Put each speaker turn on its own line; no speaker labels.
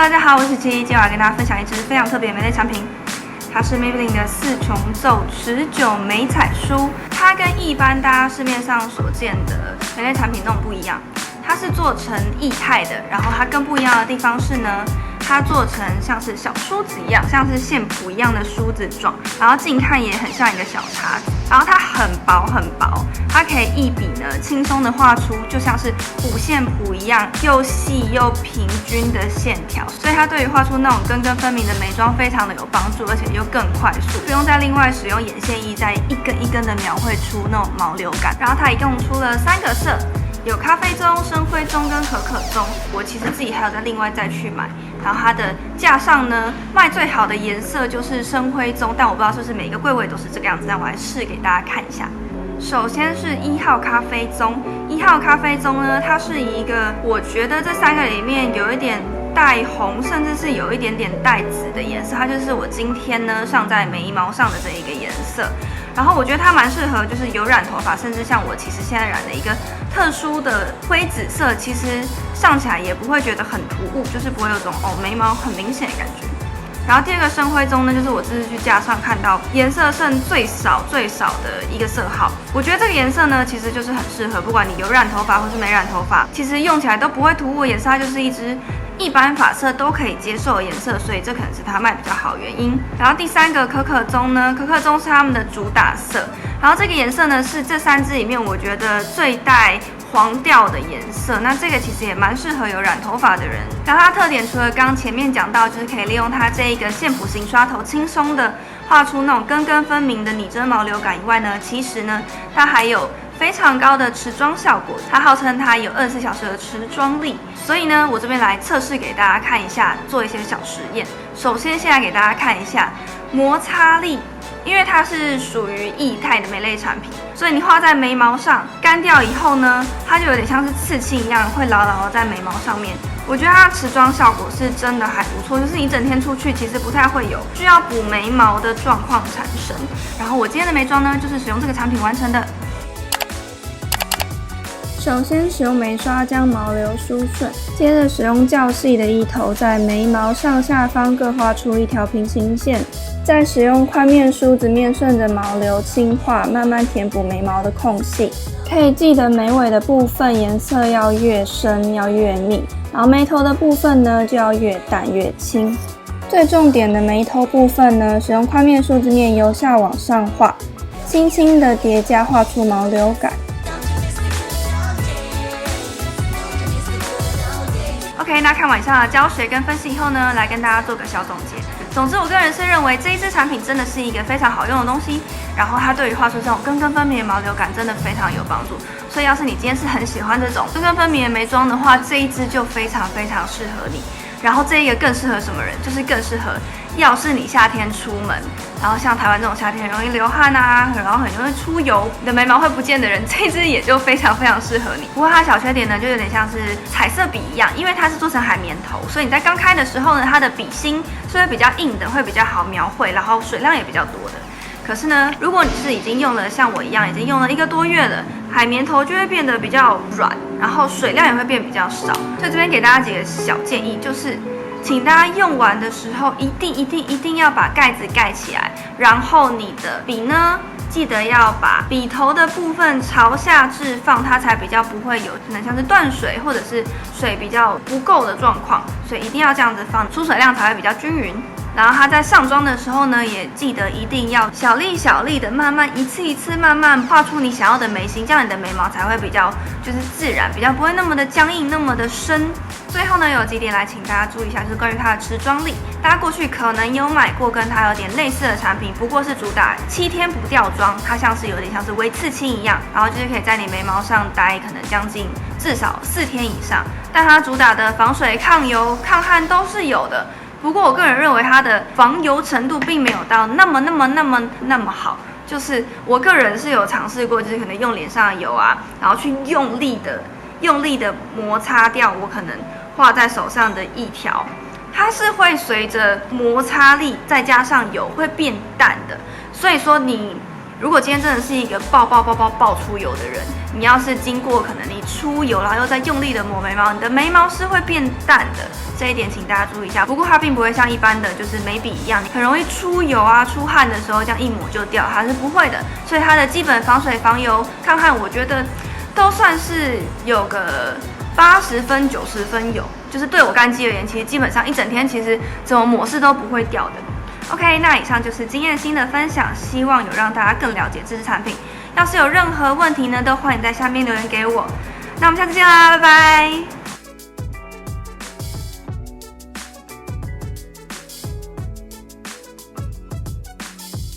大家好，我是七，今天我要跟大家分享一支非常特别的美类产品，它是 Maybelline 的四重奏持久美彩梳。它跟一般大家市面上所见的美类产品那种不一样，它是做成液态的，然后它更不一样的地方是呢，它做成像是小梳子一样，像是线谱一样的梳子状，然后近看也很像一个小叉子，然后它很薄很薄，它可以一笔呢轻松的画出就像是五线谱一样又细又平均的线条，所以它对于画出那种根根分明的眉妆非常的有帮助，而且又更快速，不用再另外使用眼线液再一根一根的描绘出那种毛流感。然后它一共出了3个色。有咖啡棕、深灰棕跟可可棕，我其实自己还有再另外再去买。然后它的架上呢，卖最好的颜色就是深灰棕，但我不知道是不是每一个柜位都是这个样子，但我来试给大家看一下。首先是1号咖啡棕，1号咖啡棕呢，它是一个我觉得这3个里面有一点带红，甚至是有一点点带紫的颜色，它就是我今天呢上在眉毛上的这一个颜色。然后我觉得它蛮适合，就是有染头发，甚至像我其实现在染的一个特殊的灰紫色，其实上起来也不会觉得很突兀，就是不会有种眉毛很明显的感觉。然后第2个深灰棕呢，就是我这次去架上看到颜色剩最少的一个色号。我觉得这个颜色呢，其实就是很适合，不管你有染头发或是没染头发，其实用起来都不会突兀的颜色，它就是一支一般发色都可以接受的颜色，所以这可能是它卖比较好的原因。然后第3个可可棕呢，可可棕是他们的主打色，然后这个颜色呢是这3支里面我觉得最带黄调的颜色，那这个其实也蛮适合有染头发的人。然后它特点除了刚前面讲到，就是可以利用它这一个线谱型刷头，轻松的画出那种根根分明的拟真毛流感以外呢，其实呢它还有非常高的持妆效果，它号称它有24小时的持妆力。所以呢，我这边来测试给大家看一下，做一些小实验。首先，现在给大家看一下摩擦力。因为它是属于液态的美类产品，所以你画在眉毛上干掉以后呢，它就有点像是刺青一样，会牢牢的在眉毛上面。我觉得它的持妆效果是真的还不错，就是你整天出去其实不太会有需要补眉毛的状况产生。然后我今天的眉妆呢，就是使用这个产品完成的。首先使用眉刷将毛流梳顺，接着使用较细的液头在眉毛上下方各画出一条平行线，再使用宽面梳子面顺着毛流轻画，慢慢填补眉毛的空隙。可以记得眉尾的部分颜色要越深要越密，然后眉头的部分呢就要越淡越轻。最重点的眉头部分呢，使用宽面梳子面由下往上画，轻轻的叠加画出毛流感。OK， 那看完以上的教学跟分析以后呢，来跟大家做个小总结。总之，我个人是认为这一支产品真的是一个非常好用的东西，然后它对于画出这种根根分明的毛流感真的非常有帮助。所以，要是你今天是很喜欢这种根根分明的眉妆的话，这一支就非常适合你。然后这一个更适合什么人？就是更适合，要是你夏天出门，然后像台湾这种夏天很容易流汗啊，然后很容易出油，你的眉毛会不见的人，这一支也就非常适合你。不过它的小缺点呢，就有点像是彩色笔一样，因为它是做成海绵头，所以你在刚开的时候呢，它的笔芯是会比较硬的，会比较好描绘，然后水量也比较多的。可是呢，如果你是已经用了像我一样已经用了1个多月了，海绵头就会变得比较软，然后水量也会变比较少。所以这边给大家几个小建议，就是请大家用完的时候一定要把盖子盖起来，然后你的笔呢，记得要把笔头的部分朝下置放，它才比较不会有可能像是断水或者是水比较不够的状况，所以一定要这样子放，出水量才会比较均匀。然后它在上妆的时候呢，也记得一定要小粒的慢慢一次慢慢画出你想要的眉形，这样你的眉毛才会比较就是自然，比较不会那么的僵硬，那么的深。最后呢，有几点来请大家注意一下，就是关于它的持妆力。大家过去可能有买过跟它有点类似的产品，不过是主打7天不掉妆，它有点像是微刺青一样，然后就是可以在你眉毛上待可能将近至少4天以上。但它主打的防水、抗油、抗汗都是有的。不过我个人认为它的防油程度并没有到那么好，就是我个人是有尝试过，就是可能用脸上的油啊，然后去用力的摩擦掉我可能画在手上的一条，它是会随着摩擦力再加上油会变淡的。所以说你如果今天真的是一个爆出油的人，你要是经过可能你出油，然后又在用力的抹眉毛，你的眉毛是会变淡的，这一点请大家注意一下。不过它并不会像一般的就是眉笔一样，很容易出油啊、出汗的时候这样一抹就掉，它是不会的。所以它的基本防水、防油、抗汗，我觉得都算是有个80分、90分有。就是对我干肌而言，其实基本上一整天其实怎么抹是都不会掉的。OK， 那以上就是经验新的分享，希望有让大家更了解这支产品。要是有任何问题呢，都欢迎在下面留言给我。那我们下次见啦，拜拜。